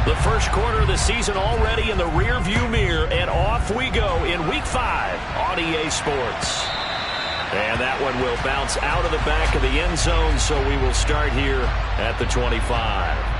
The first quarter of the season already in the rearview mirror, and off we go in Week 5 on EA Sports. And that one will bounce out of the back of the end zone, so we will start here at the 25.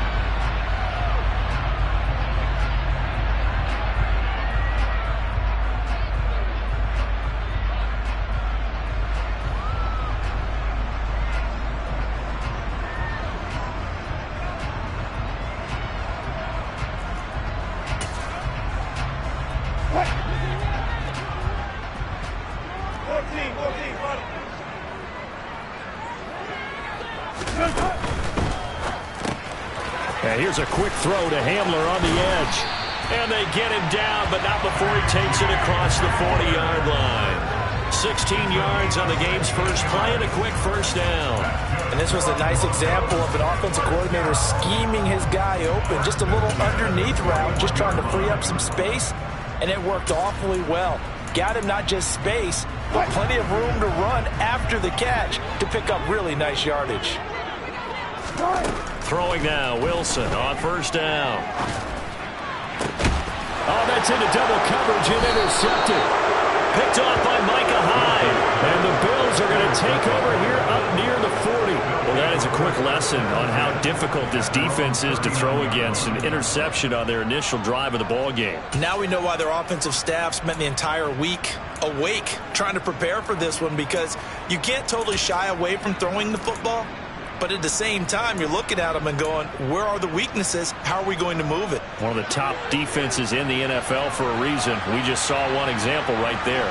And here's a quick throw to Hamler on the edge. And they get him down, but not before he takes it across the 40-yard line. 16 yards on the game's first play and a quick first down. And this was a nice example of an offensive coordinator scheming his guy open. Just a little underneath route, just trying to free up some space. And it worked awfully well. Got him not just space, but plenty of room to run after the catch to pick up really nice yardage. Throwing now, Wilson on first down. Oh, that's into double coverage and intercepted. Picked off by Micah Hyde. And the Bills are going to take over here up near the 40. Well, that is a quick lesson on how difficult this defense is to throw against. An interception on their initial drive of the ball game. Now we know why their offensive staff spent the entire week awake trying to prepare for this one, because you can't totally shy away from throwing the football. But at the same time, you're looking at them and going, where are the weaknesses? How are we going to move it? One of the top defenses in the NFL for a reason. We just saw one example right there.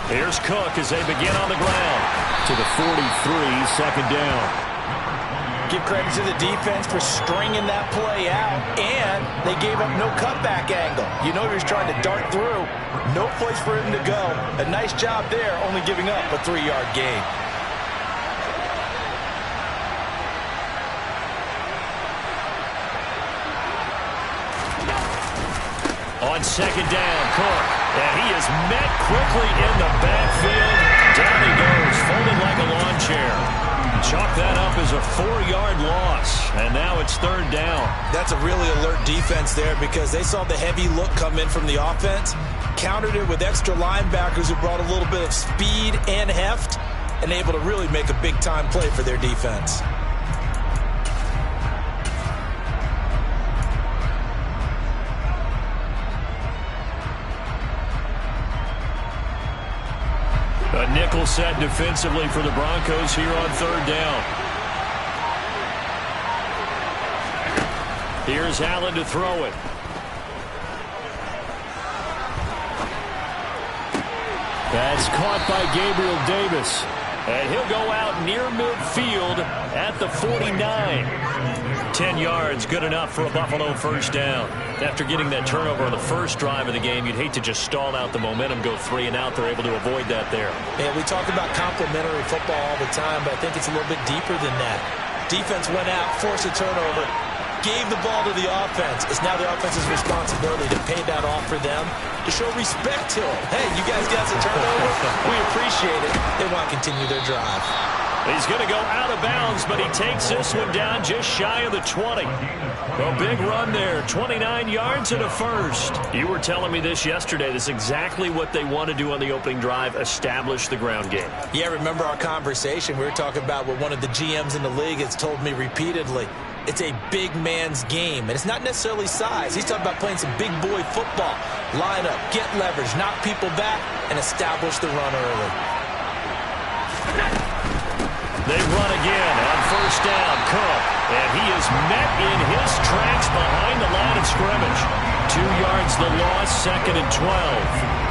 Here's Cook as they begin on the ground. To the 43, second down. Give credit to the defense for stringing that play out, and they gave up no cutback angle. You know he was trying to dart through. No place for him to go. A nice job there, only giving up a 3-yard gain. On second down, Cook. And he is met quickly in the backfield. Down he goes, folded like a lawn chair. Chalk that up as a 4-yard loss, and now it's third down. That's a really alert defense there, because they saw the heavy look come in from the offense, countered it with extra linebackers who brought a little bit of speed and heft, and able to really make a big-time play for their defense. A nickel set defensively for the Broncos here on third down. Here's Allen to throw it. That's caught by Gabriel Davis. And he'll go out near midfield at the 49. 10 yards, good enough for a Buffalo first down. After getting that turnover on the first drive of the game, you'd hate to just stall out the momentum, go 3 and out. They're able to avoid that there. Yeah, we talk about complementary football all the time, but I think it's a little bit deeper than that. Defense went out, forced a turnover, gave the ball to the offense. It's now the offense's responsibility to pay that off for them, to show respect to them. Hey, you guys got some turnover. We appreciate it. They want to continue their drive. He's going to go out of bounds, but he takes this one down just shy of the 20. A big run there, 29 yards and a first. You were telling me this yesterday. This is exactly what they want to do on the opening drive, establish the ground game. Yeah, remember our conversation. We were talking about what one of the GMs in the league has told me repeatedly. It's a big man's game, and it's not necessarily size. He's talking about playing some big boy football. Line up, get leverage, knock people back, and establish the run early. They run again on first down. Cook, and he is met in his tracks behind the line of scrimmage. 2 yards the loss, second and 12.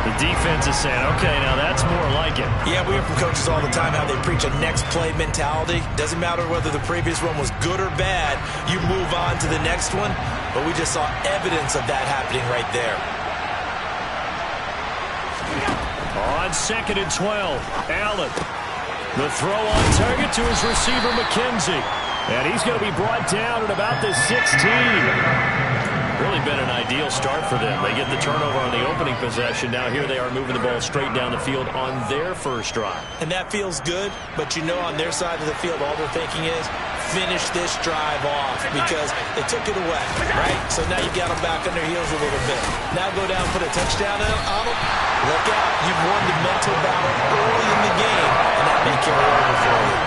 The defense is saying, okay, now that's more like it. Yeah, we hear from coaches all the time how they preach a next play mentality. Doesn't matter whether the previous one was good or bad, you move on to the next one. But we just saw evidence of that happening right there. On second and 12, Allen. The throw on target to his receiver, McKenzie. And he's going to be brought down at about the 16. Really been an ideal start for them. They get the turnover on the opening possession. Now here they are moving the ball straight down the field on their first drive. And that feels good, but you know on their side of the field, all they're thinking is finish this drive off because they took it away, right? So now you got them back on their heels a little bit. Now go down, put a touchdown on them. Look out. You've won the mental battle early in the game, and that may carry over for you.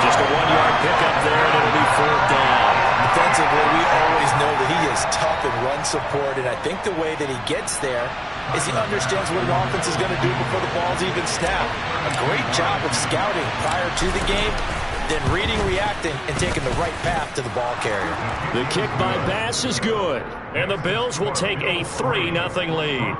Just a 1-yard pickup there, and it'll be 4th down. Defensively, we always know that he is tough in run support, and I think the way that he gets there is he understands what an offense is going to do before the ball's even snapped. A great job of scouting prior to the game, then reading, reacting, and taking the right path to the ball carrier. The kick by pass is good, and the Bills will take a 3-0 lead.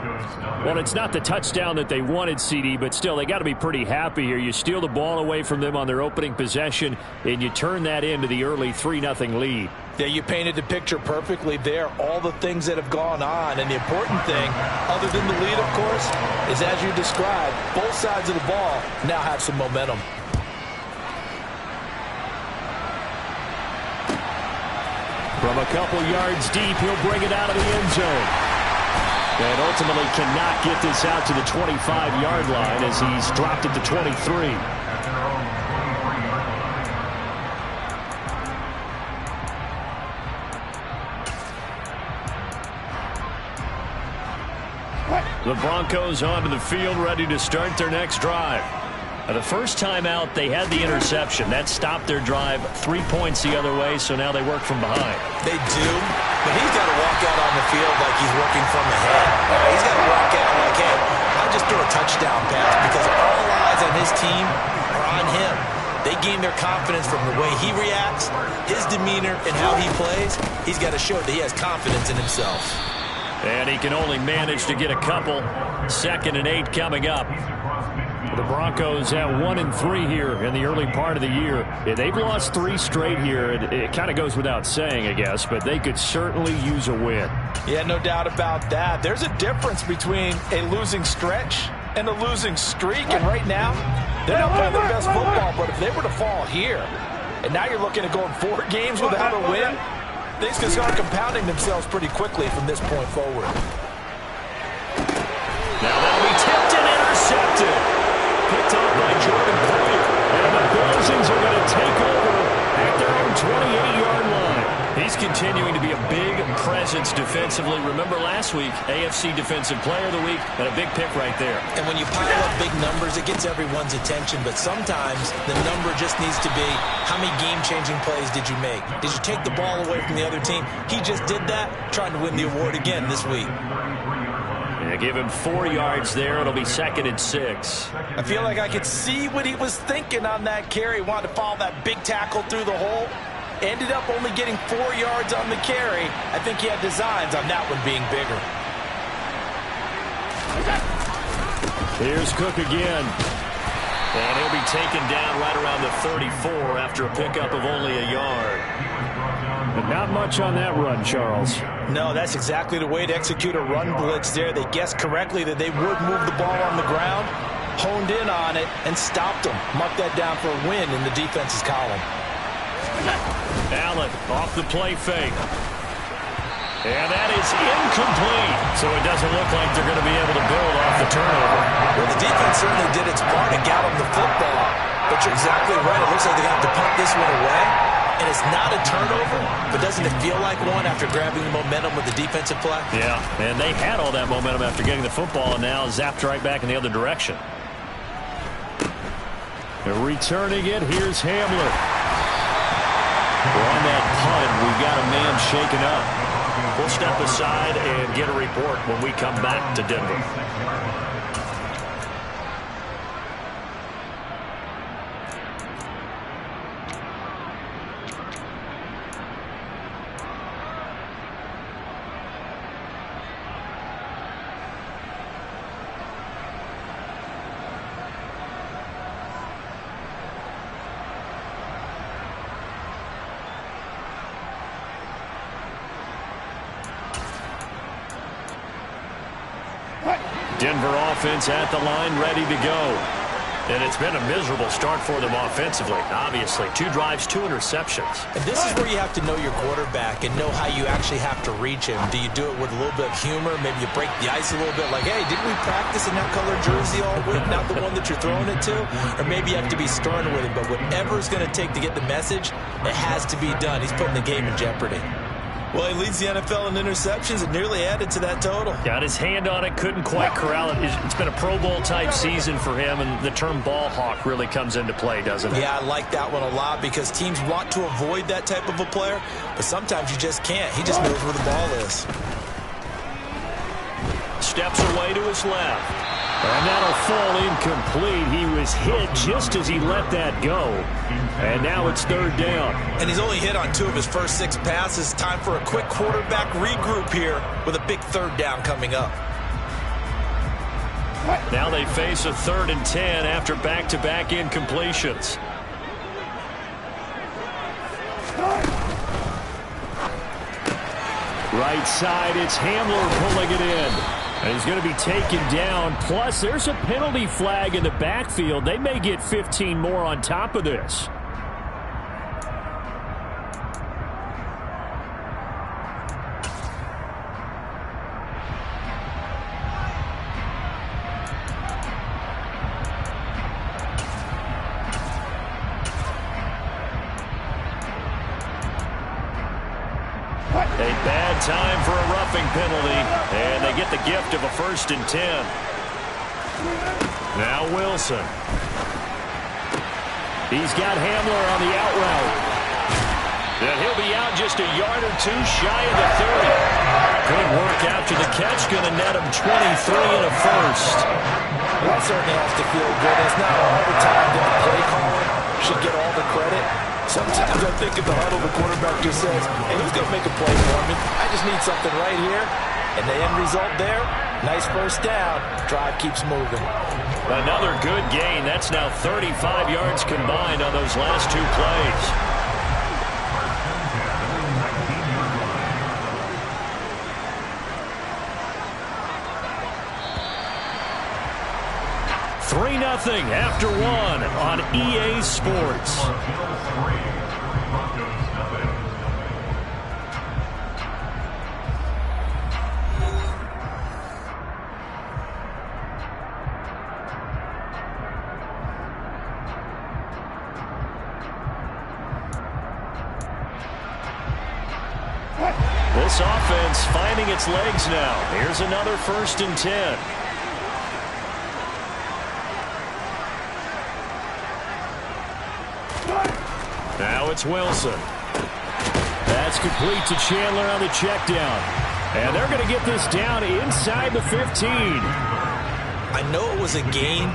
Well, it's not the touchdown that they wanted, CD, but still, they got to be pretty happy here. You steal the ball away from them on their opening possession, and you turn that into the early 3-0 lead. Yeah, you painted the picture perfectly there. All the things that have gone on, and the important thing, other than the lead, of course, is as you described, both sides of the ball now have some momentum. From a couple yards deep, he'll bring it out of the end zone. And ultimately cannot get this out to the 25-yard line as he's dropped it to 23. The Broncos onto the field, ready to start their next drive. The first time out, they had the interception. That stopped their drive 3 points the other way, so now they work from behind. They do, but he's got to walk out on the field like he's working from the head. He's got to walk out like, hey, I'll just throw a touchdown pass because all eyes on his team are on him. They gain their confidence from the way he reacts, his demeanor, and how he plays. He's got to show that he has confidence in himself. And he can only manage to get a couple. 2nd and 8 coming up. The Broncos at 1-3 here in the early part of the year. They've lost 3 straight here. It kind of goes without saying, I guess, but they could certainly use a win. Yeah, no doubt about that. There's a difference between a losing stretch and a losing streak, and right now, they're not playing their best football, but if they were to fall here, and now you're looking at going 4 games without a win, things can start compounding themselves pretty quickly from this point forward. Now that'll be tipped and intercepted. Picked up by Jordan Poyer. And the Bills are going to take over at their own 28-yard line. He's continuing to be a big presence defensively. Remember last week, AFC Defensive Player of the Week, and a big pick right there. And when you pile up big numbers, it gets everyone's attention. But sometimes the number just needs to be, how many game-changing plays did you make? Did you take the ball away from the other team? He just did that, trying to win the award again this week. Give him 4 yards there. It'll be 2nd and 6. I feel like I could see what he was thinking on that carry. Wanted to follow that big tackle through the hole. Ended up only getting 4 yards on the carry. I think he had designs on that one being bigger. Here's Cook again. And he'll be taken down right around the 34 after a pickup of only a yard. But not much on that run, Charles. No, that's exactly the way to execute a run blitz there. They guessed correctly that they would move the ball on the ground, honed in on it, and stopped them. Mark that down for a win in the defense's column. Allen off the play fake. And that is incomplete. So it doesn't look like they're going to be able to build off the turnover. Well, the defense certainly did its part to gallop the football. But you're exactly right. It looks like they're going to have to punt this one away. And it's not a turnover, but doesn't it feel like one after grabbing the momentum with the defensive play? Yeah, and they had all that momentum after getting the football, and now zapped right back in the other direction. They're returning it. Here's Hamler. On that punt, we've got a man shaken up. We'll step aside and get a report when we come back to Denver. Denver offense at the line, ready to go. And it's been a miserable start for them offensively, obviously. 2 drives, 2 interceptions. And this is where you have to know your quarterback and know how you actually have to reach him. Do you do it with a little bit of humor? Maybe you break the ice a little bit, like, hey, didn't we practice in that color jersey all week, not the one that you're throwing it to? Or maybe you have to be stern with him, but whatever it's going to take to get the message, it has to be done. He's putting the game in jeopardy. Well, he leads the NFL in interceptions and nearly added to that total. Got his hand on it, couldn't quite corral it. It's been a Pro Bowl-type season for him, and the term ball hawk really comes into play, doesn't it? Yeah, I like that one a lot because teams want to avoid that type of a player, but sometimes you just can't. He just knows where the ball is. Steps away to his left. And that'll fall incomplete. He was hit just as he let that go. And now it's 3rd down. And he's only hit on 2 of his first 6 passes. Time for a quick quarterback regroup here with a big 3rd down coming up. Now they face a 3rd and 10 after back-to-back incompletions. Right side, it's Hamler pulling it in. And he's going to be taken down. Plus, there's a penalty flag in the backfield. They may get 15 more on top of this. A bad time for a roughing penalty, and they get the gift of a 1st and 10. Now Wilson. He's got Hamler on the out route. And he'll be out just a yard or 2 shy of the 30. Good work after the catch, going to net him 23 and a 1st. Well, that certainly has to feel good. It's not every time that the play caller should get all the credit. Sometimes I think in the huddle, the quarterback just says, hey, who's going to make a play for me? I just need something right here. And the end result there, nice 1st down. Drive keeps moving. Another good gain. That's now 35 yards combined on those last 2 plays. Three 3-0 after 1 on EA Sports. This offense finding its legs now. Here's another 1st and 10. Now it's Wilson. That's complete to Chandler on the check down. And they're going to get this down inside the 15. I know it was a gain,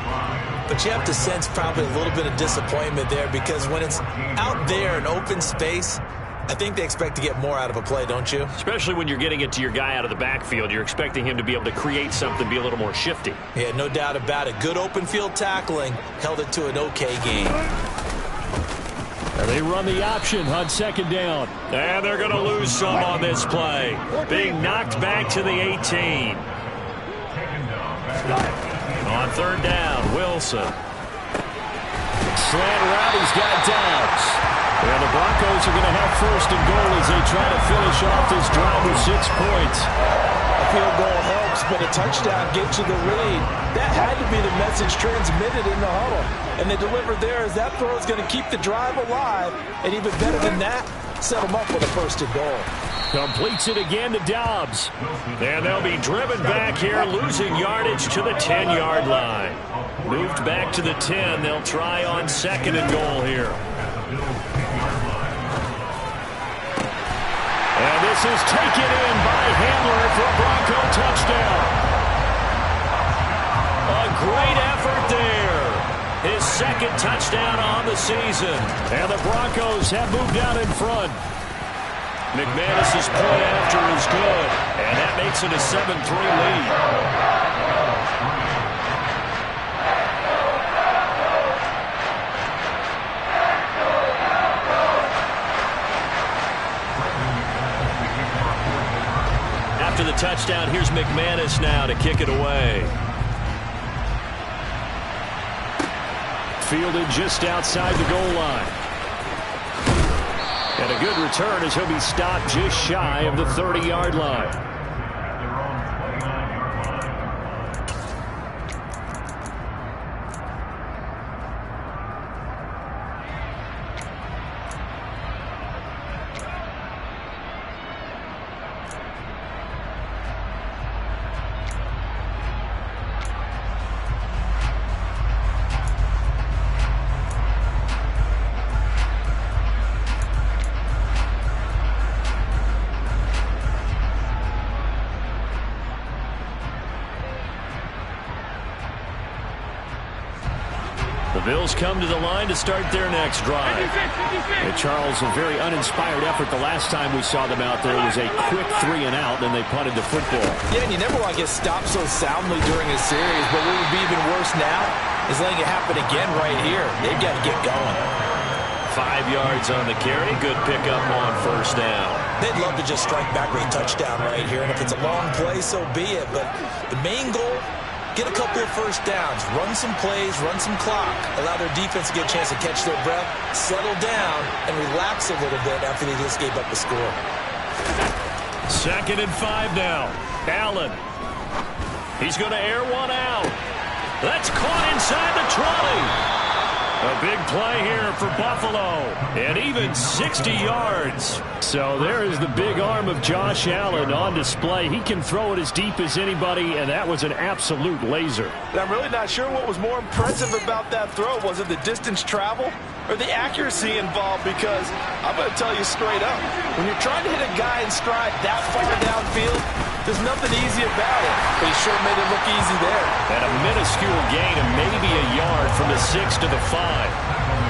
but you have to sense probably a little bit of disappointment there because when it's out there in open space, I think they expect to get more out of a play, don't you? Especially when you're getting it to your guy out of the backfield. You're expecting him to be able to create something, be a little more shifty. Yeah, no doubt about it. Good open field tackling held it to an okay game. And they run the option on 2nd down. And they're going to lose some on this play. Being knocked back to the 18. On 3rd down, Wilson. Slant route, he's got Dobbs. And the Broncos are going to have 1st and goal as they try to finish off this drive with 6 points. A field goal helps, but a touchdown gets you the lead. That had to be the message transmitted in the huddle. And they delivered there as that throw is going to keep the drive alive. And even better than that, set them up with a 1st and goal. Completes it again to Dobbs. And they'll be driven back here, losing yardage to the 10-yard line. Moved back to the 10. They'll try on 2nd and goal here. And this is taken in by Hamler for a Bronco touchdown. A great effort there. His 2nd touchdown on the season. And the Broncos have moved out in front. McManus's point after is good. And that makes it a 7-3 lead. After the touchdown, here's McManus now to kick it away. fielded just outside the goal line. And a good return as he'll be stopped just shy of the 30-yard line. The Bills come to the line to start their next drive. And Charles, a very uninspired effort the last time we saw them out there. It was a quick 3 and out, then they punted the football. Yeah, and you never want to get stopped so soundly during a series, but what would be even worse now is letting it happen again right here. They've got to get going. 5 yards on the carry. Good pickup on first down. They'd love to just strike back with a touchdown right here, and if it's a long play, so be it. But the main goal, get a couple of first downs, run some plays, run some clock, allow their defense to get a chance to catch their breath, settle down, and relax a little bit after they just gave up the score. 2nd and 5 now. Allen. He's going to air one out. That's caught inside the 20. A big play here for Buffalo, and even 60 yards. So there is the big arm of Josh Allen on display. He can throw it as deep as anybody, and that was an absolute laser. And I'm really not sure what was more impressive about that throw. Was it the distance travel or the accuracy involved? Because I'm going to tell you straight up, when you're trying to hit a guy in stride that far downfield, there's nothing easy about it, but he sure made it look easy there. And a minuscule gain of maybe a yard from the 6 to the 5.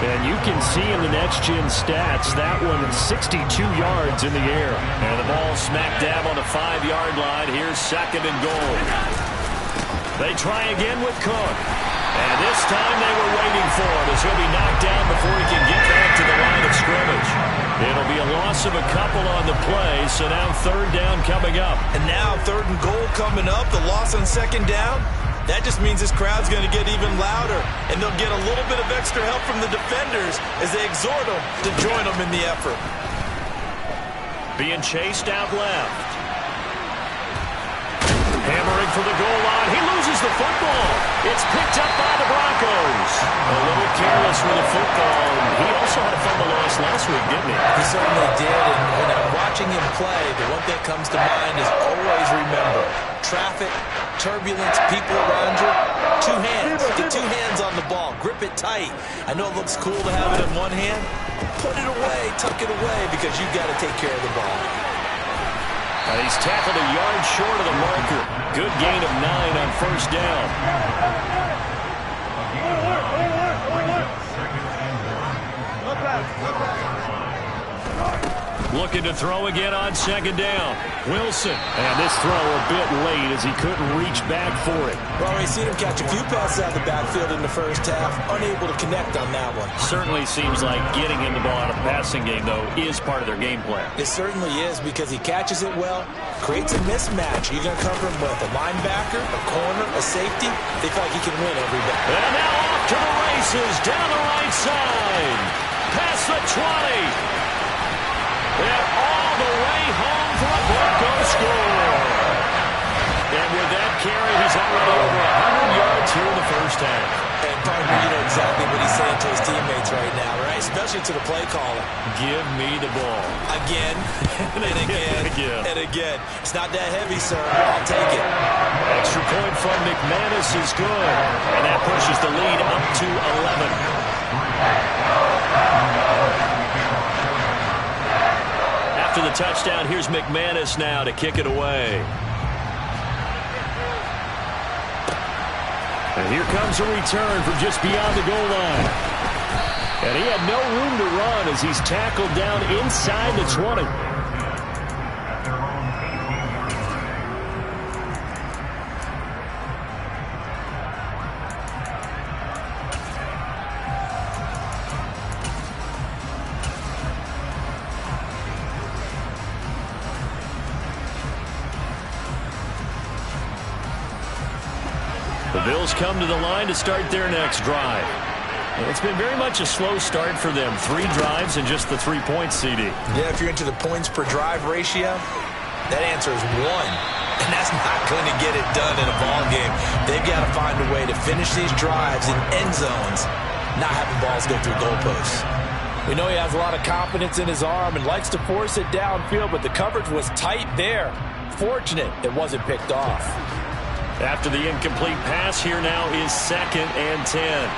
And you can see in the next-gen stats, that one 62 yards in the air. And the ball smack dab on the 5-yard line. Here's 2nd and goal. They try again with Cook. And this time they were waiting for him as he'll be knocked down before he can get back to the line of scrimmage. It'll be a loss of a couple on the play, so now 3rd down coming up. And now 3rd and goal coming up, the loss on 2nd down. That just means this crowd's going to get even louder, and they'll get a little bit of extra help from the defenders as they exhort them to join them in the effort. Being chased out left. Hammering for the goal line. He loses the football. It's picked up by the Broncos. A little careless with the football. He also had a fumble loss last week, didn't he? He certainly did, and when I'm watching him play, the one thing that comes to mind is always remember, traffic, turbulence, people around you, 2 hands. Get 2 hands on the ball. Grip it tight. I know it looks cool to have it in one hand. Put it away, tuck it away, because you've got to take care of the ball. And he's tackled a yard short of the marker. Good gain of 9 on first down. Looking to throw again on 2nd down. Wilson. And this throw a bit late as he couldn't reach back for it. Well, we've seen him catch a few passes out of the backfield in the first half. Unable to connect on that one. Certainly seems like getting him the ball out of the passing game, though, is part of their game plan. It certainly is because he catches it well, creates a mismatch. You're going to cover him with a linebacker, a corner, a safety. They feel like he can win every day. And now off to the races down the right side. Past the 20. And all the way home for a Broncos score. And with that carry, he's already over 100 yards here in the first half. And partner, you know exactly what he's saying to his teammates right now, right? Especially to the play caller. Give me the ball. Again, and again, and again. It's not that heavy, sir. I'll take it. Extra point from McManus is good. And that pushes the lead up to 11. After the touchdown, here's McManus now to kick it away. And here comes a return from just beyond the goal line. And he had no room to run as he's tackled down inside the 20. The Bills come to the line to start their next drive. It's been very much a slow start for them. 3 drives and just the 3 points, CD. Yeah, if you're into the points per drive ratio, that answer is 1. And that's not going to get it done in a ball game. They've got to find a way to finish these drives in end zones, not having balls go through goalposts. We know he has a lot of confidence in his arm and likes to force it downfield, but the coverage was tight there. Fortunate it wasn't picked off. After the incomplete pass, here now is 2nd and 10.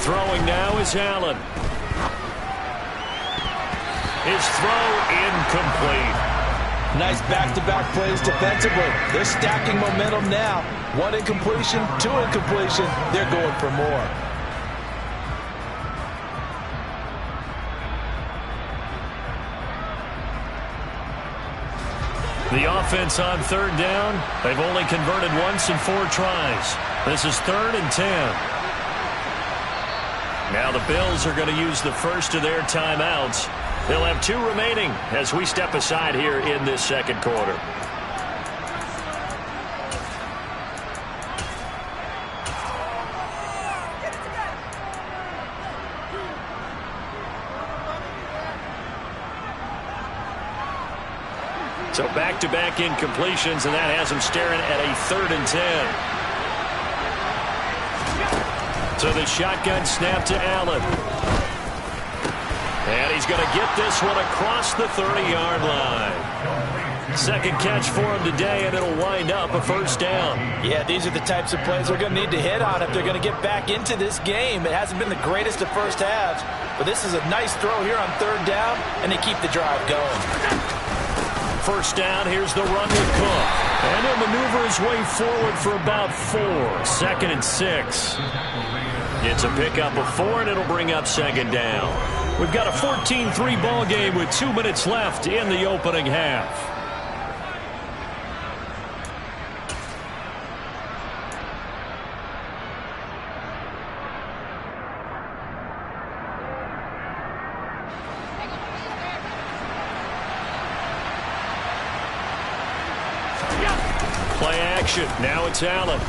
Throwing now is Allen. His throw incomplete. Nice back-to-back plays defensively. They're stacking momentum now. 1 incompletion, 2 incompletion. They're going for more. The offense on 3rd down. They've only converted once in 4 tries. This is 3rd and 10. Now the Bills are going to use the first of their timeouts. They'll have 2 remaining as we step aside here in this 2nd quarter. So back-to-back incompletions, and that has them staring at a 3rd and 10. So the shotgun snap to Allen. And he's going to get this one across the 30-yard line. 2nd catch for him today, and it'll wind up a 1st down. Yeah, these are the types of plays they're going to need to hit on if they're going to get back into this game. It hasn't been the greatest of first halves, but this is a nice throw here on 3rd down, and they keep the drive going. 1st down, here's the run with Cook. And he'll maneuver his way forward for about 4. 2nd and 6. It's a pickup of 4, and it'll bring up 2nd down. We've got a 14-3 ball game with 2 minutes left in the opening half. Play action. Now it's Allen.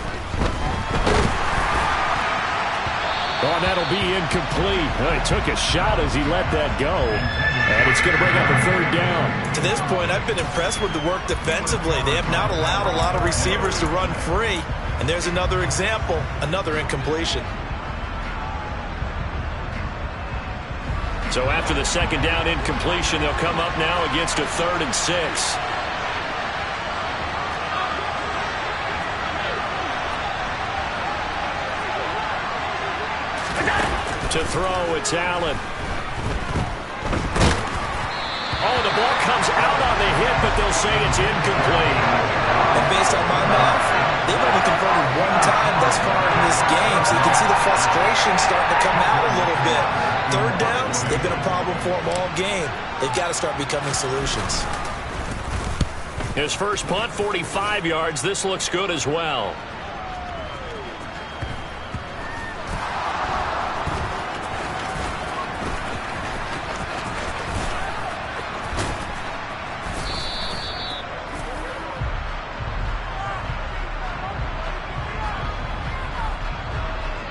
Oh, that'll be incomplete. Well, he took a shot as he let that go. And it's going to bring up a 3rd down. To this point, I've been impressed with the work defensively. They have not allowed a lot of receivers to run free. And there's another example, another incompletion. So after the 2nd down incompletion, they'll come up now against a 3rd and 6. To throw, it's Allen. Oh, the ball comes out on the hit, but they'll say it's incomplete. And based on my math, they've only converted 1 time thus far in this game, so you can see the frustration starting to come out a little bit. 3rd downs, they've been a problem for them all game. They've got to start becoming solutions. His first punt, 45 yards. This looks good as well.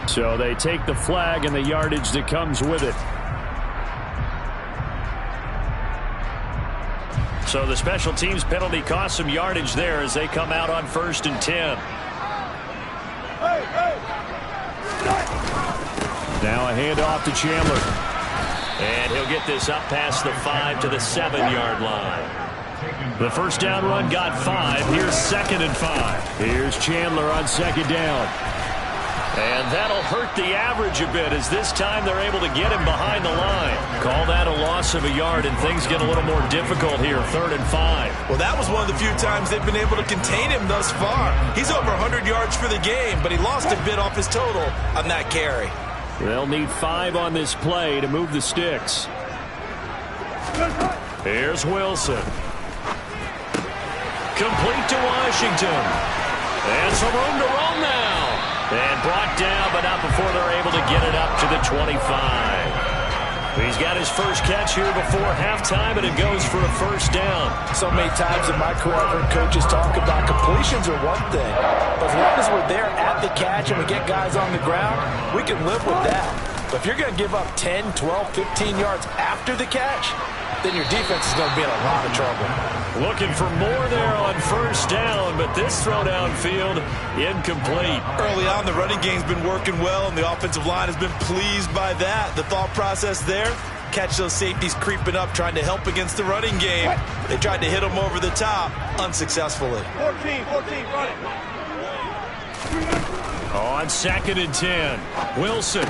So they take the flag and the yardage that comes with it. So the special teams penalty cost some yardage there as they come out on 1st and 10. Now a handoff to Chandler. And he'll get this up past the 5 to the 7-yard line. The 1st down run got 5. Here's 2nd and 5. Here's Chandler on 2nd down. And that'll hurt the average a bit as this time they're able to get him behind the line. Call that a loss of a yard, and things get a little more difficult here, 3rd and 5. Well, that was one of the few times they've been able to contain him thus far. He's over 100 yards for the game, but he lost a bit off his total on that carry. They'll need 5 on this play to move the sticks. Here's Wilson. Complete to Washington. And some room to roam now. And brought down, but not before they're able to get it up to the 25. He's got his first catch here before halftime, and it goes for a first down. So many times in my career, I've heard coaches talk about completions are one thing. But as long as we're there at the catch and we get guys on the ground, we can live with that. But if you're going to give up 10, 12, 15 yards after the catch, then your defense is going to be in a lot of trouble. Looking for more there on first down, but this throw downfield incomplete. Early on, the running game's been working well, and the offensive line has been pleased by that. The thought process there, catch those safeties creeping up, trying to help against the running game. They tried to hit them over the top, unsuccessfully. 14, running. On 2nd and 10, Wilson.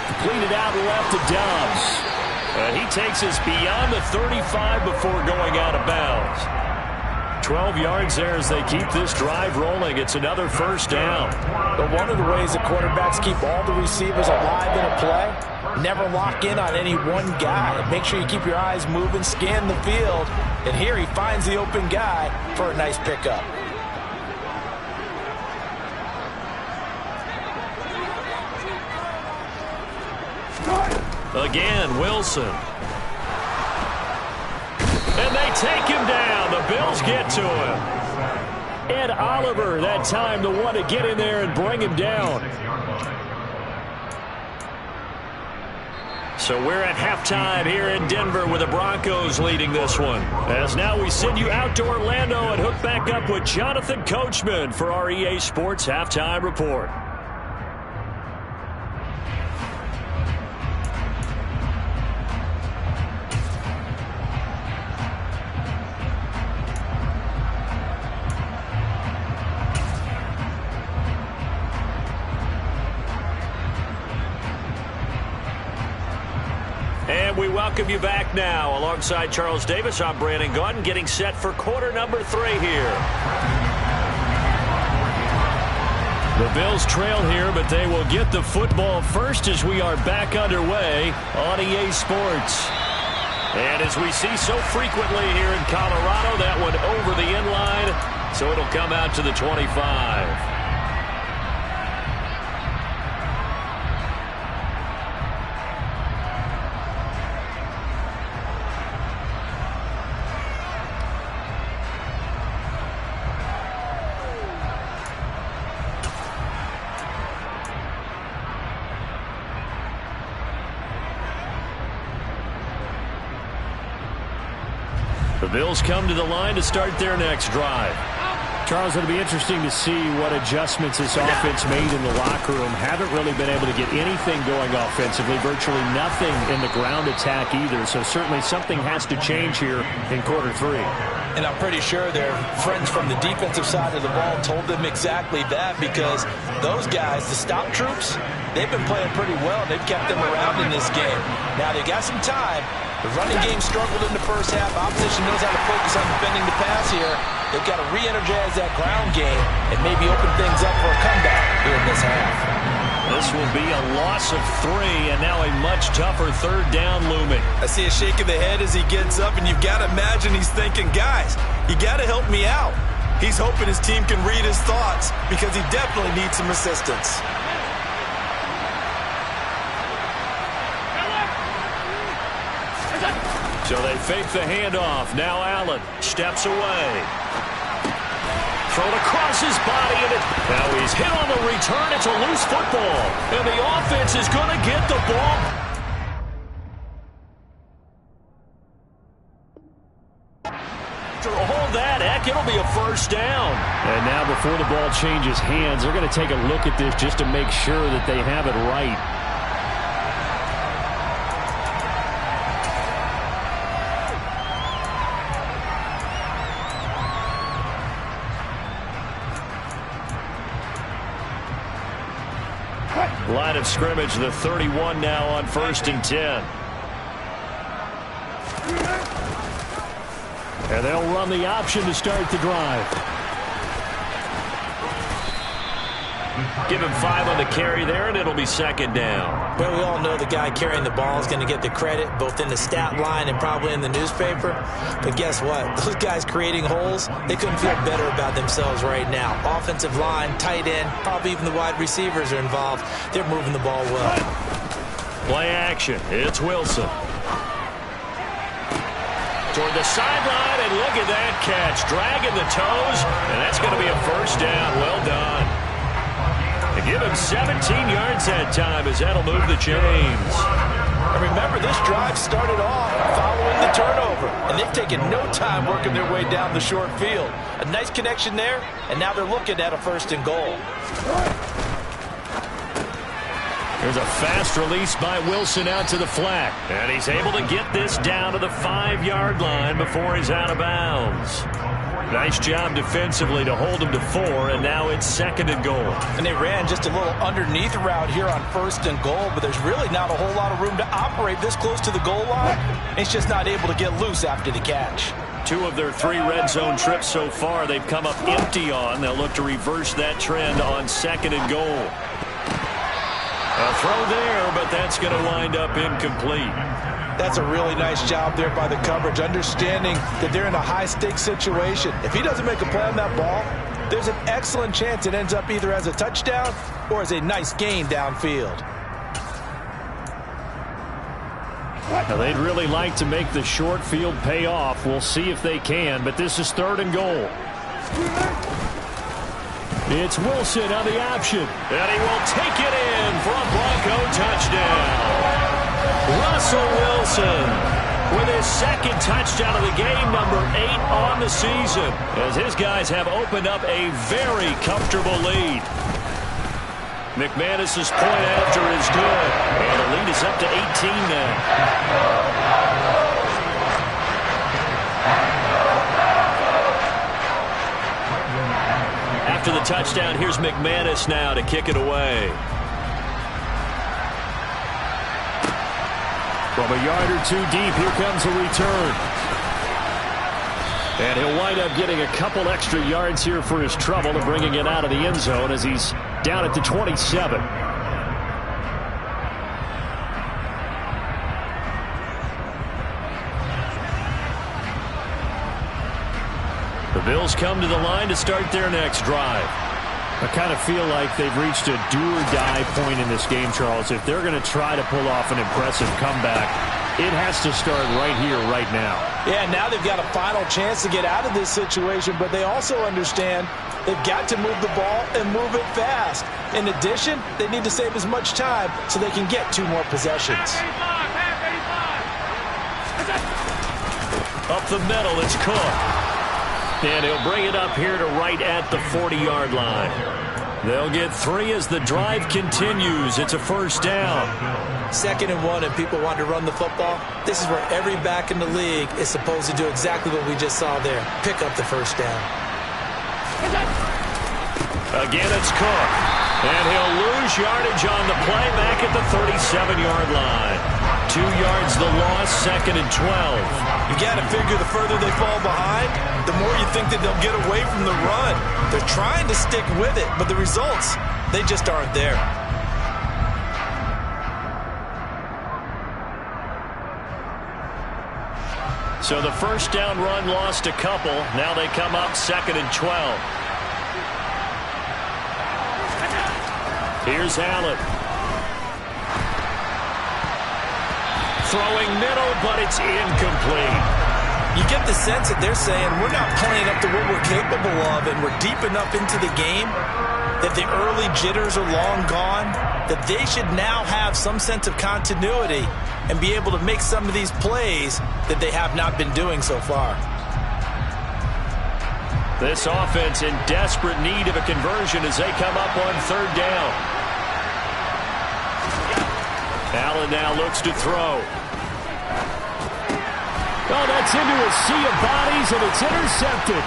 Completed out left to Dobbs. And he takes us beyond the 35 before going out of bounds. 12 yards there as they keep this drive rolling. It's another first down. But one of the ways the quarterbacks keep all the receivers alive in a play, never lock in on any one guy. Make sure you keep your eyes moving, scan the field. And here he finds the open guy for a nice pickup. Again, Wilson. And they take him down. The Bills get to him. Ed Oliver, that time, the one to get in there and bring him down. So we're at halftime here in Denver with the Broncos leading this one. As now we send you out to Orlando and hook back up with Jonathan Coachman for our EA Sports Halftime Report. And we welcome you back now. Alongside Charles Davis, I'm Brandon Gaudin, getting set for quarter number 3 here. The Bills trail here, but they will get the football first as we are back underway on EA Sports. And as we see so frequently here in Colorado, that one over the end line, so it'll come out to the 25. The Bills come to the line to start their next drive. Charles, it'll be interesting to see what adjustments this offense made in the locker room. Haven't really been able to get anything going offensively, virtually nothing in the ground attack either. So certainly something has to change here in quarter 3. And I'm pretty sure their friends from the defensive side of the ball told them exactly that, because those guys, the stop troops, they've been playing pretty well. They've kept them around in this game. Now they got some time. The running game struggled in the first half. Opposition knows how to focus on defending the pass here. They've got to re-energize that ground game and maybe open things up for a comeback here in this half. This will be a loss of 3, and now a much tougher third down looming. I see a shake of the head as he gets up, and you've got to imagine he's thinking, guys, you got to help me out. He's hoping his team can read his thoughts because he definitely needs some assistance. So they fake the handoff. Now Allen steps away. Thrown across his body, and now he's hit on the return. It's a loose football, and the offense is going to get the ball. Hold that, heck, it'll be a first down. And now before the ball changes hands, they're going to take a look at this just to make sure that they have it right. Line of scrimmage, the 31 now on 1st and 10. And they'll run the option to start the drive. Give him 5 on the carry there, and it'll be 2nd down. Well, we all know the guy carrying the ball is going to get the credit, both in the stat line and probably in the newspaper. But guess what? Those guys creating holes, they couldn't feel better about themselves right now. Offensive line, tight end, probably even the wide receivers are involved. They're moving the ball well. Play action. It's Wilson. Toward the sideline, and look at that catch. Dragging the toes, and that's going to be a first down. Well done. To give him 17 yards that time, as that'll move the chains. And remember, this drive started off following the turnover, and they've taken no time working their way down the short field. A nice connection there, and now they're looking at a first and goal. There's a fast release by Wilson out to the flat. And he's able to get this down to the 5-yard line before he's out of bounds. Nice job defensively to hold him to 4, and now it's 2nd and goal. And they ran just a little underneath route here on 1st and goal, but there's really not a whole lot of room to operate this close to the goal line. He's just not able to get loose after the catch. 2 of their 3 red zone trips so far they've come up empty on. They'll look to reverse that trend on 2nd and goal. A throw there, but that's going to wind up incomplete. That's a really nice job there by the coverage, understanding that they're in a high-stakes situation. If he doesn't make a play on that ball, there's an excellent chance it ends up either as a touchdown or as a nice gain downfield. Now, they'd really like to make the short field pay off. We'll see if they can, but this is 3rd and goal. It's Wilson on the option. And he will take it in for a Bronco touchdown. Russell Wilson with his 2nd touchdown of the game, number 8 on the season, as his guys have opened up a very comfortable lead. McManus's point after is good, and the lead is up to 18 now. After the touchdown, here's McManus now to kick it away. From a yard or 2 deep, here comes a return. And he'll wind up getting a couple extra yards here for his trouble and bringing it out of the end zone as he's down at the 27. The Bills come to the line to start their next drive. I kind of feel like they've reached a do-or-die point in this game, Charles. If they're going to try to pull off an impressive comeback, it has to start right here, right now. Yeah, now they've got a final chance to get out of this situation, but they also understand they've got to move the ball and move it fast. In addition, they need to save as much time so they can get 2 more possessions. Up the middle, it's Cook. And he'll bring it up here to right at the 40-yard line. They'll get 3 as the drive continues. It's a first down. 2nd and 1, and people want to run the football. This is where every back in the league is supposed to do exactly what we just saw there. Pick up the first down. Again, it's Cook. And he'll lose yardage on the play back at the 37-yard line. 2 yards the loss, 2nd and 12. You got to figure the further they fall behind, the more you think that they'll get away from the run. They're trying to stick with it, but the results, they just aren't there. So the first down run lost a couple. Now they come up 2nd and 12. Here's Allen. Throwing middle, but it's incomplete. You get the sense that they're saying we're not playing up to what we're capable of, and we're deep enough into the game that the early jitters are long gone, that they should now have some sense of continuity and be able to make some of these plays that they have not been doing so far. This offense in desperate need of a conversion as they come up on 3rd down. Allen now looks to throw. Oh, that's into a sea of bodies, and it's intercepted.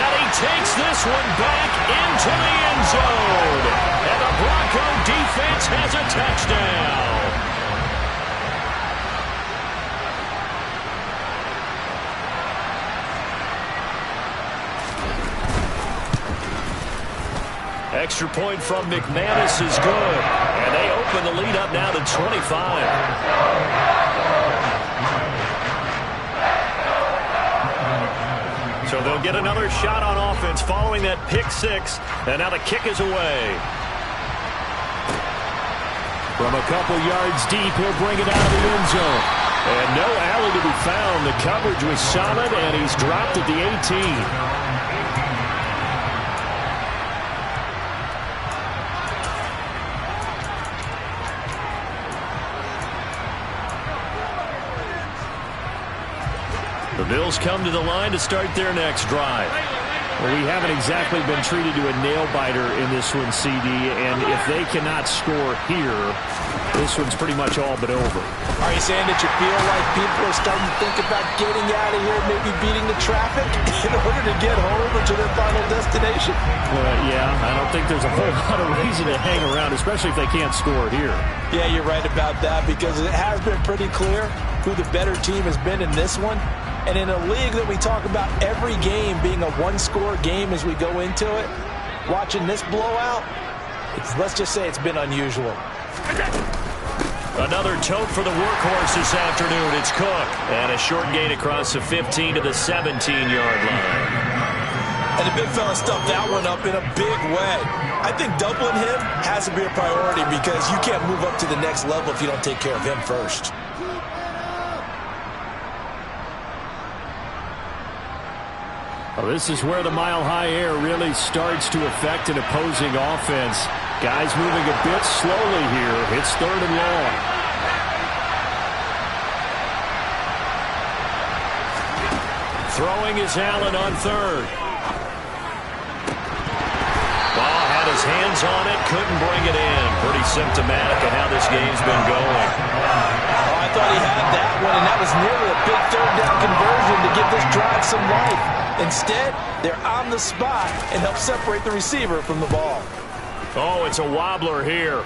And he takes this one back into the end zone. And the Bronco defense has a touchdown. Extra point from McManus is good. And they open the lead up now to 25. So they'll get another shot on offense following that pick six, and now the kick is away. From a couple yards deep, he'll bring it out of the end zone. And no alley to be found. The coverage was solid, and he's dropped at the 18. The Bills come to the line to start their next drive. Well, we haven't exactly been treated to a nail-biter in this one, CD, and if they cannot score here, this one's pretty much all but over. Are you saying that you feel like people are starting to think about getting out of here, maybe beating the traffic in order to get home or to their final destination? Yeah, I don't think there's a whole lot of reason to hang around, especially if they can't score here. Yeah, you're right about that, because it has been pretty clear who the better team has been in this one. And in a league that we talk about every game being a one-score game as we go into it, watching this blowout, let's just say it's been unusual. Another tote for the workhorse this afternoon. It's Cook. And a short gain across the 15 to the 17-yard line. And the big fella stuffed that one up in a big way. I think doubling him has to be a priority, because you can't move up to the next level if you don't take care of him first. Well, this is where the mile-high air really starts to affect an opposing offense. Guys moving a bit slowly here. It's 3rd and long. Throwing is Allen on 3rd. Ball had his hands on it, couldn't bring it in. Pretty symptomatic of how this game's been going. Oh, I thought he had that one, and that was nearly a big 3rd down conversion to give this drive some life. Instead, they're on the spot and help separate the receiver from the ball. Oh, it's a wobbler here.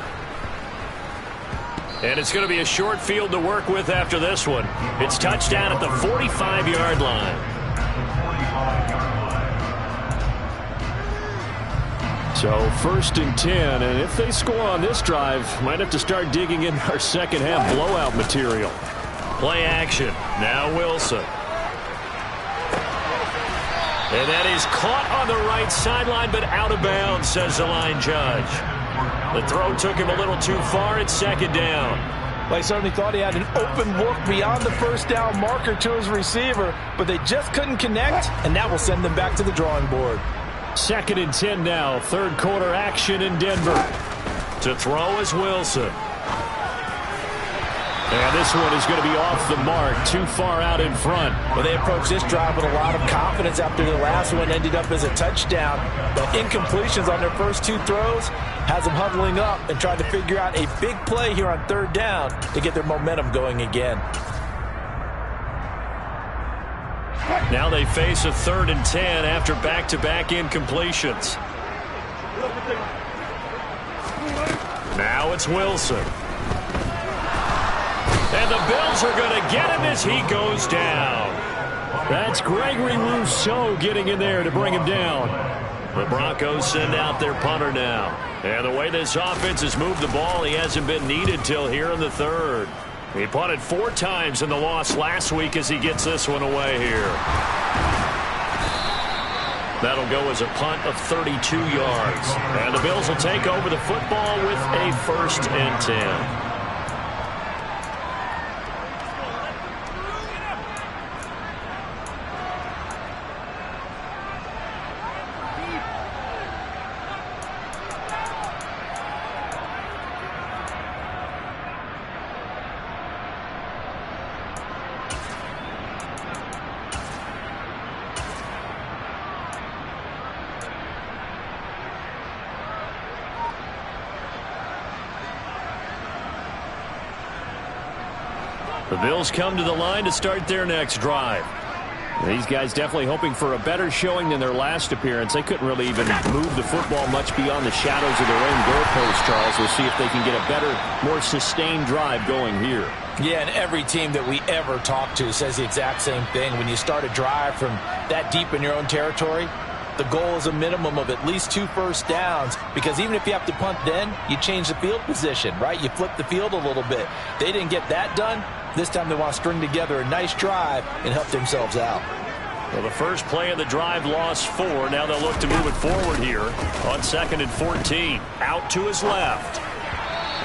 And it's going to be a short field to work with after this one. It's touchdown at the 45-yard line. So 1st and 10, and if they score on this drive, might have to start digging in our second-half blowout material. Play action. Now Wilson. And that is caught on the right sideline, but out of bounds, says the line judge. The throw took him a little too far. It's 2nd down. Well, I certainly thought he had an open look beyond the 1st down marker to his receiver, but they just couldn't connect, and that will send them back to the drawing board. 2nd and 10 now. 3rd quarter action in Denver. To throw is Wilson. And this one is going to be off the mark, too far out in front. Well, they approached this drive with a lot of confidence after the last one ended up as a touchdown. But incompletions on their first 2 throws has them huddling up and trying to figure out a big play here on 3rd down to get their momentum going again. Now they face a 3rd and 10 after back-to-back incompletions. Now it's Wilson. And the Bills are going to get him as he goes down. That's Gregory Rousseau getting in there to bring him down. The Broncos send out their punter now. And the way this offense has moved the ball, he hasn't been needed till here in the 3rd. He punted 4 times in the loss last week as he gets this one away here. That'll go as a punt of 32 yards. And the Bills will take over the football with a 1st and 10. The Bills come to the line to start their next drive. These guys definitely hoping for a better showing than their last appearance. They couldn't really even move the football much beyond the shadows of their own goalpost, Charles. We'll see if they can get a better, more sustained drive going here. Yeah, and every team that we ever talk to says the exact same thing. When you start a drive from that deep in your own territory, the goal is a minimum of at least 2 first downs, because even if you have to punt then, you change the field position, right? You flip the field a little bit. They didn't get that done. This time they want to string together a nice drive and help themselves out. Well, the first play of the drive lost 4. Now they'll look to move it forward here on 2nd and 14. Out to his left.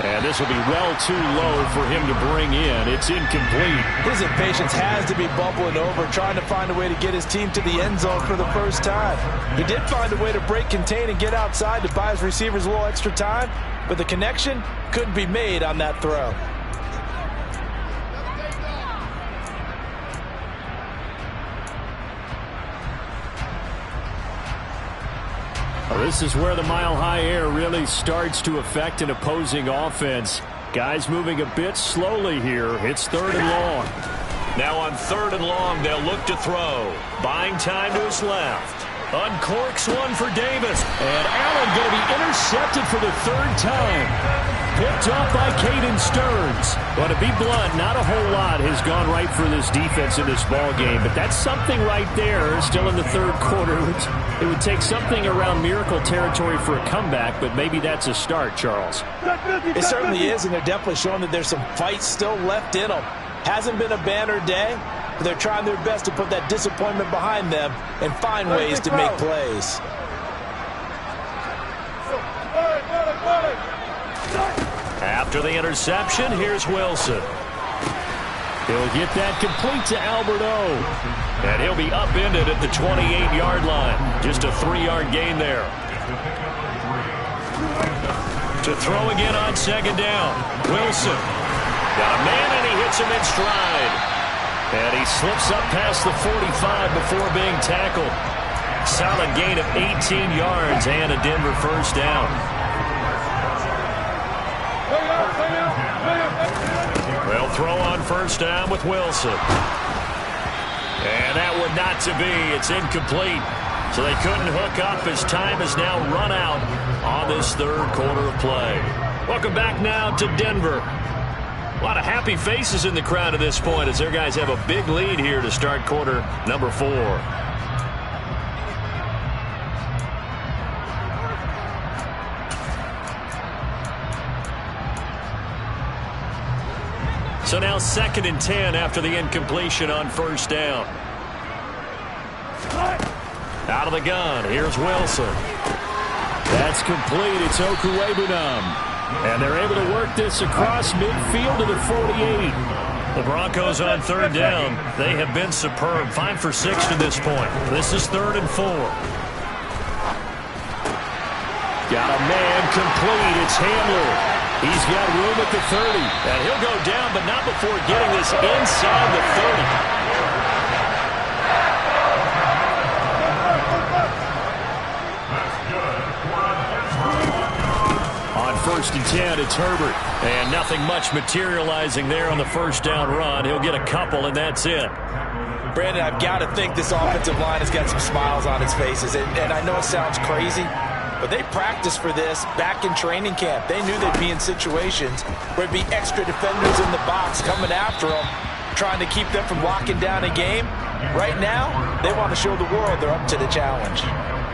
And this will be well too low for him to bring in. It's incomplete. His impatience has to be bubbling over, trying to find a way to get his team to the end zone for the first time. He did find a way to break contain and get outside to buy his receivers a little extra time, but the connection couldn't be made on that throw. Well, this is where the mile-high air really starts to affect an opposing offense. Guys moving a bit slowly here. It's 3rd and long. Now on 3rd and long, they'll look to throw. Buying time to his left. Uncorks one for Davis. And Allen going to be intercepted for the 3rd time. Picked up by Caden Stearns. But to be blunt, not a whole lot has gone right for this defense in this ball game. But that's something right there. Still in the 3rd quarter. It would take something around miracle territory for a comeback, but maybe that's a start, Charles. It certainly is, and they're definitely showing that there's some fight still left in them. Hasn't been a banner day, but they're trying their best to put that disappointment behind them and find ways to make plays. After the interception, here's Wilson. He'll get that complete to Albert O. And he'll be upended at the 28-yard line. Just a 3-yard gain there. To throw again on 2nd down. Wilson. Got a man, and he hits him in stride. And he slips up past the 45 before being tackled. Solid gain of 18 yards and a Denver first down. They'll throw on 1st down with Wilson. And that one not to be. It's incomplete. So they couldn't hook up as time has now run out on this 3rd quarter of play. Welcome back now to Denver. A lot of happy faces in the crowd at this point as their guys have a big lead here to start quarter number 4. So now 2nd and 10 after the incompletion on 1st down. Out of the gun. Here's Wilson. That's complete. It's Okuwebunam. And they're able to work this across midfield to the 48. The Broncos on 3rd down. They have been superb. 5 for 6 to this point. This is 3rd and 4. Got a man complete. It's Hamler. He's got room at the 30. And he'll go down, but not before getting this inside the 30. On 1st and 10, it's Herbert. And nothing much materializing there on the 1st down run. He'll get a couple, and that's it. Brandon, I've got to think this offensive line has got some smiles on its faces. And I know it sounds crazy, but they practiced for this back in training camp. They knew they'd be in situations where there'd be extra defenders in the box coming after them, trying to keep them from locking down a game. Right now, they want to show the world they're up to the challenge.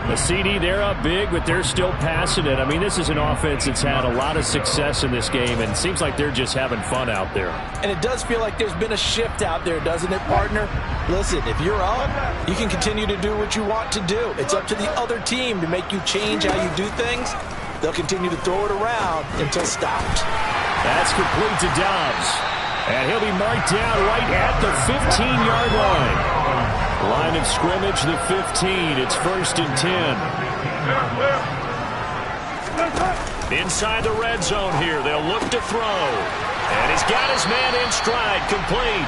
The CD, they're up big, but they're still passing it. I mean, this is an offense that's had a lot of success in this game, and it seems like they're just having fun out there. And it does feel like there's been a shift out there, doesn't it, partner? Listen, if you're up, you can continue to do what you want to do. It's up to the other team to make you change how you do things. They'll continue to throw it around until stopped. That's complete to Dobbs. And he'll be marked down right at the 15-yard line. Line of scrimmage, the 15. It's 1st and 10. Inside the red zone here. They'll look to throw. And he's got his man in stride. Complete.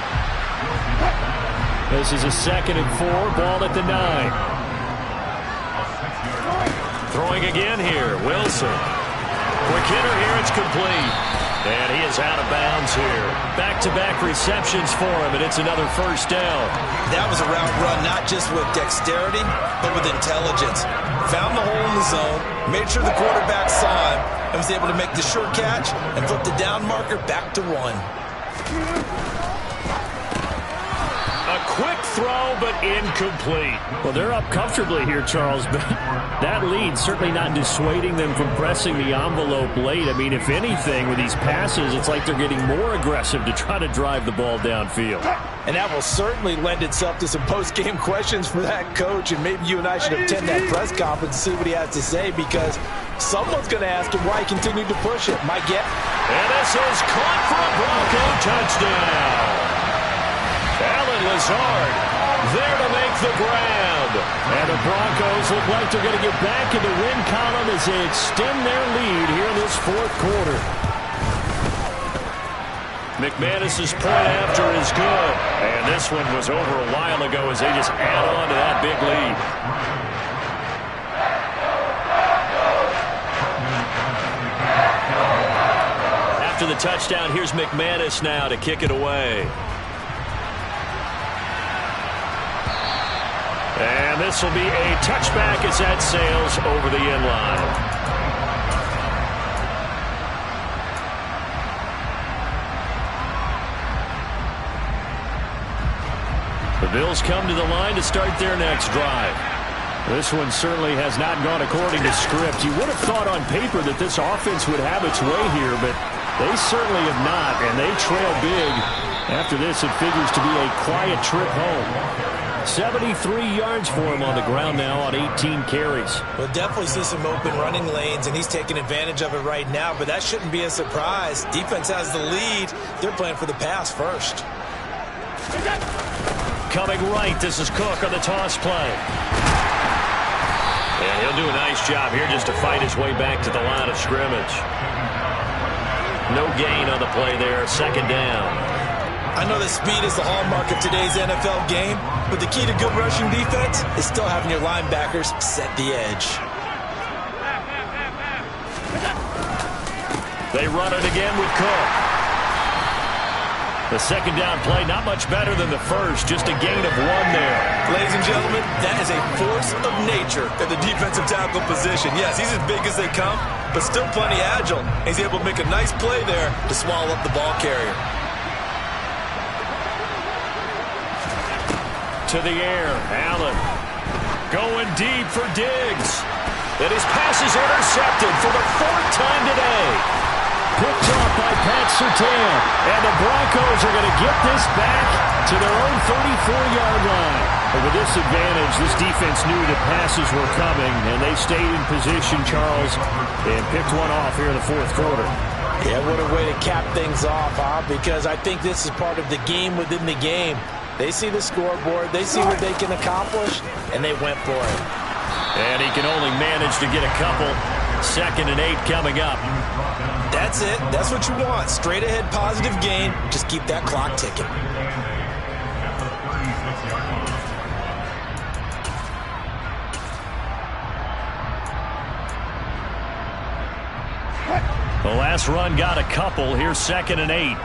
This is a 2nd and 4. Ball at the 9. Throwing again here. Wilson. Quick hitter here. It's complete. And he is out of bounds here. Back-to-back receptions for him, and it's another 1st down. That was a route run, not just with dexterity, but with intelligence. Found the hole in the zone, made sure the quarterback saw him, and was able to make the sure catch and flip the down marker back to 1. A quick throw, but incomplete. Well, they're up comfortably here, Charles, but that lead certainly not dissuading them from pressing the envelope late. I mean, if anything, with these passes, it's like they're getting more aggressive to try to drive the ball downfield. And that will certainly lend itself to some post-game questions for that coach, and maybe you and I should attend that press conference and see what he has to say, because someone's going to ask him why he continued to push it. My guess. And this is caught for a Bronco touchdown. Alan Lazard there to make the grab. And the Broncos look like they're going to get back in the win column as they extend their lead here in this fourth quarter. McManus's point after is good. And this one was over a while ago as they just add on to that big lead. After the touchdown, here's McManus now to kick it away. And this will be a touchback as that sails over the end line. The Bills come to the line to start their next drive. This one certainly has not gone according to script. You would have thought on paper that this offense would have its way here, but they certainly have not, and they trail big. After this, it figures to be a quiet trip home. 73 yards for him on the ground now on 18 carries. We'll definitely see some open running lanes, and he's taking advantage of it right now, but that shouldn't be a surprise. Defense has the lead. They're playing for the pass first. Coming right, this is Cook on the toss play. And he'll do a nice job here just to fight his way back to the line of scrimmage. No gain on the play there, second down. I know that speed is the hallmark of today's NFL game, but the key to good rushing defense is still having your linebackers set the edge. They run it again with Cook. The second down play, not much better than the first, just a gain of 1 there. Ladies and gentlemen, that is a force of nature at the defensive tackle position. Yes, he's as big as they come, but still plenty agile. He's able to make a nice play there to swallow up the ball carrier. To the air, Allen going deep for Diggs. And his pass is intercepted for the 4th time today. Picked off by Pat Surtain. And the Broncos are going to get this back to their own 34-yard line. And with this advantage, this defense knew the passes were coming, and they stayed in position, Charles, and picked one off here in the fourth quarter. Yeah, what a way to cap things off, huh? Because I think this is part of the game within the game. They see the scoreboard, they see what they can accomplish, and they went for it. And he can only manage to get a couple. 2nd and 8 coming up. That's it. That's what you want. Straight ahead positive gain. Just keep that clock ticking. The last run got a couple. Here's 2nd and 8.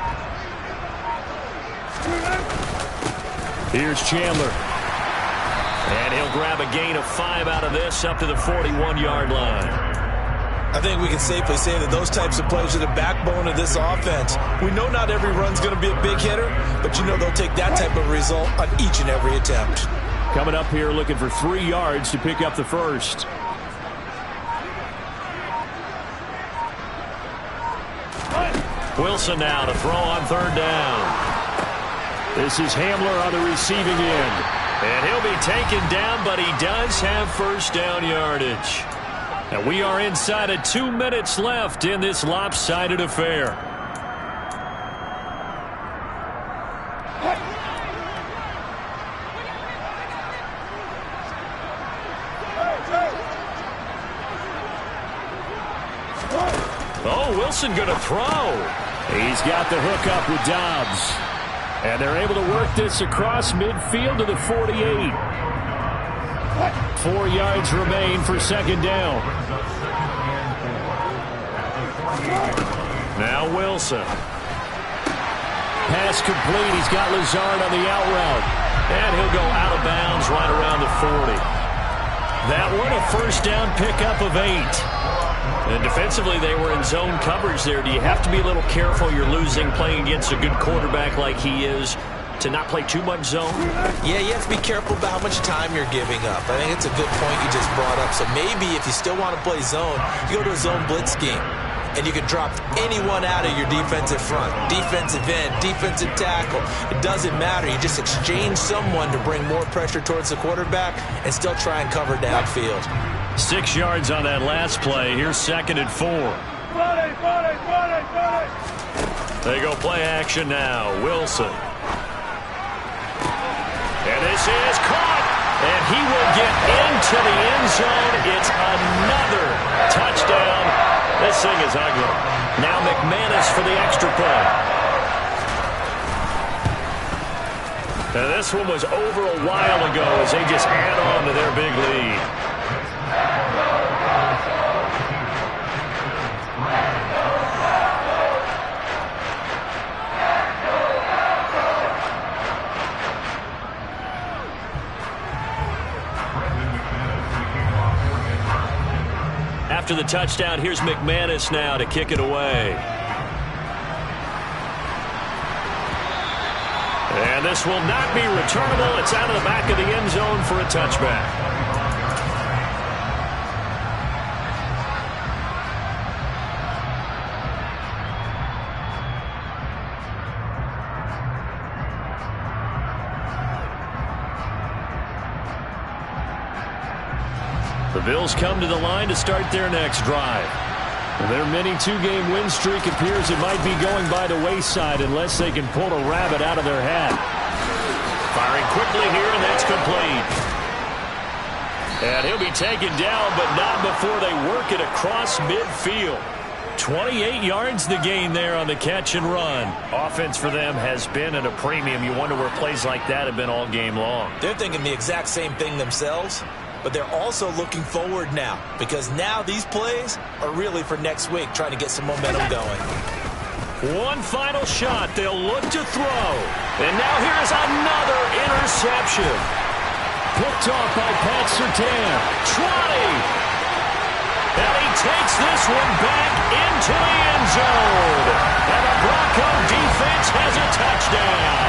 Here's Chandler. And he'll grab a gain of 5 out of this up to the 41-yard line. I think we can safely say that those types of plays are the backbone of this offense. We know not every run's going to be a big hitter, but you know they'll take that type of result on each and every attempt. Coming up here looking for 3 yards to pick up the first. Wilson now to throw on 3rd down. This is Hamler on the receiving end. And he'll be taken down, but he does have first down yardage. And we are inside of 2 minutes left in this lopsided affair. Oh, Wilson going to throw. He's got the hook up with Dobbs. And they're able to work this across midfield to the 48. 4 yards remain for 2nd down. Now Wilson. Pass complete. He's got Lazard on the out route. And he'll go out of bounds right around the 40. That one a first down pickup of 8. And defensively, they were in zone coverage there. Do you have to be a little careful? You're losing playing against a good quarterback like he is. to not play too much zone? Yeah, you have to be careful about how much time you're giving up. I think it's a good point you just brought up. So maybe if you still want to play zone, you go to a zone blitz scheme. And you can drop anyone out of your defensive front. Defensive end, defensive tackle. It doesn't matter. You just exchange someone to bring more pressure towards the quarterback and still try and cover downfield. 6 yards on that last play. Here's 2nd and 4. They go play action now. Wilson. And this is caught. And he will get into the end zone. It's another touchdown. This thing is ugly. Now McManus for the extra point. And this one was over a while ago as they just add on to their big lead. After the touchdown, here's McManus now to kick it away. And this will not be returnable. It's out of the back of the end zone for a touchback. The Bills come to the line to start their next drive. Their mini 2-game win streak appears it might be going by the wayside unless they can pull a rabbit out of their hat. Firing quickly here, and that's complete. And he'll be taken down, but not before they work it across midfield. 28 yards the gain there on the catch and run. Offense for them has been at a premium. You wonder where plays like that have been all game long. They're thinking the exact same thing themselves. But they're also looking forward now, because now these plays are really for next week, trying to get some momentum going. One final shot. They'll look to throw. And now here's another interception. Picked off by Pat Surtain. Trotty. And he takes this one back into the end zone. And the Bronco defense has a touchdown.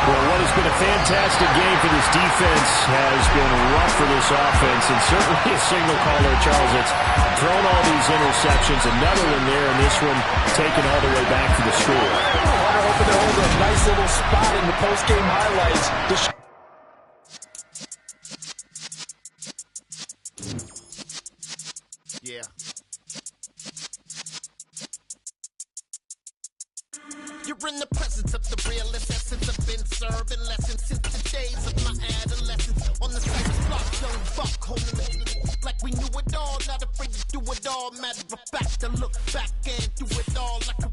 Well, what has been a fantastic game for this defense has been rough for this offense, and certainly a signal caller, Charles, that's thrown all these interceptions. Another one there, and this one taken all the way back to the score. They're hoping to hold a nice little spot in the post-game highlights. Yeah. You're in the presence of the realest essence. I've been serving lessons since the days of my adolescence. On the side block, young buck, holding it like we knew it all. Not afraid to do it all. Matter of fact, I look back and do it all like